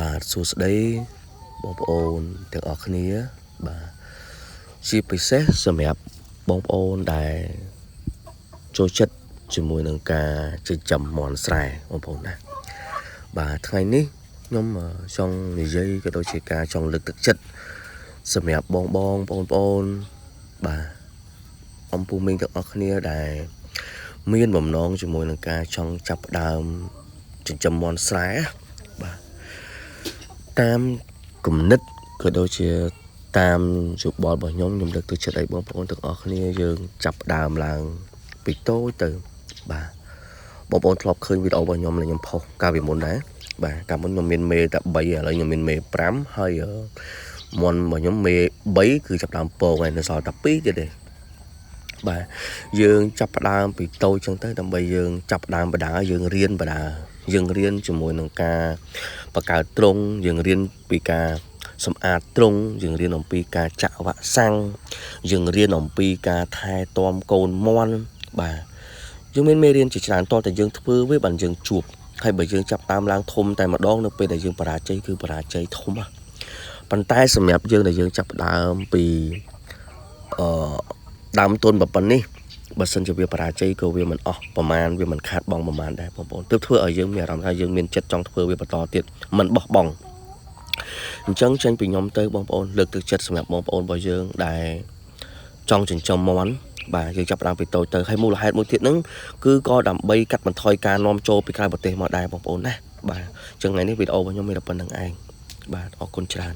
បាទសួស្តីបងប្អូនទាំងអស់គ្នាបាទជាពិសេសសម្រាប់បងប្អូនដែលចូលចិត្តជាមួយនឹងការចិញ្ចឹមមាន់ស្រែបងប្អូនណាបាទថ្ងៃនេះខ្ញុំចង់និយាយក៏ដូចជាការចង់លើកទឹកចិត្តសម្រាប់បងប្អូនបាទអំពូមីងទាំងអស់គ្នាដែលមានបំណងជាមួយនឹងការចង់ចាប់ផ្ដើមចិញ្ចឹមមាន់ស្រែបាទតាមគំនិតក៏ដូចជាតាមយោបល់របស់ខ្ញុំលើកទឹកចិត្តឲ្យបងប្អូនទាំងអស់គ្នាយើងចាប់ផ្ដើមឡើងពីតូចទៅបាទបងប្អូនធ្លាប់ឃើញវីដេអូរបស់ខ្ញុំខ្ញុំផុសកាលពីមុនដែរបាទកាលមុនខ្ញុំមានមេតែ3ឥឡូវខ្ញុំមានមេ5ហើយមាន់របស់ខ្ញុំមេ3គឺចាប់ផ្ដើមពងហើយនៅសល់តែ2ទៀតទេបាទយើងចាប់ផ្ដើមពីតូចចឹងទៅដើម្បីយើងចាប់ផ្ដើមបដាយើងរៀនបដាយើងរៀនជាមួយនឹងការបង្កើតទ្រុងយើងរៀនពីការសម្អាតទ្រុងយើងរៀនអំពីការចាក់វ៉ាក់សាំងយើងរៀនអំពីការថែទាំកូនមាន់បាទយើងមានមេរៀនជាច្រើនតតែយើងធ្វើវាបានយើងជួបហើយបើយើងចាប់តាមឡើងធំតែម្ដងនៅពេលដែលយើងបរាជ័យគឺបរាជ័យធំប៉ុន្តែសម្រាប់យើងដែលយើងចាប់ដើមពីដើមទុនប៉ុណ្នេះបើសិនជាវាបរាជ័យក៏វាមិនអស់ប្រមាណវាមិនខាតបង់ប្រមាណដែរបងប្អូនទើបធ្វើឲ្យយើងមានអារម្មណ៍ថាយើងមានចិត្តចង់ធ្វើវាបន្តទៀតមិនបោះបង់អញ្ចឹងចេញពីខ្ញុំទៅបងប្អូនលើកទឹកចិត្តសម្រាប់បងប្អូនរបស់យើងដែលចង់ចិញ្ចឹមមាន់បាទយើងចាប់ផ្ដើមពីតូចទៅហើយមូលហេតុមួយទៀតហ្នឹងគឺក៏ដើម្បីកាត់បន្ថយការនាំចូលពីក្រៅប្រទេសមកដែរបងប្អូនណាបាទអញ្ចឹងថ្ងៃនេះវីដេអូរបស់ខ្ញុំមានតែប៉ុណ្្នឹងឯងបាទអរគុណច្រើន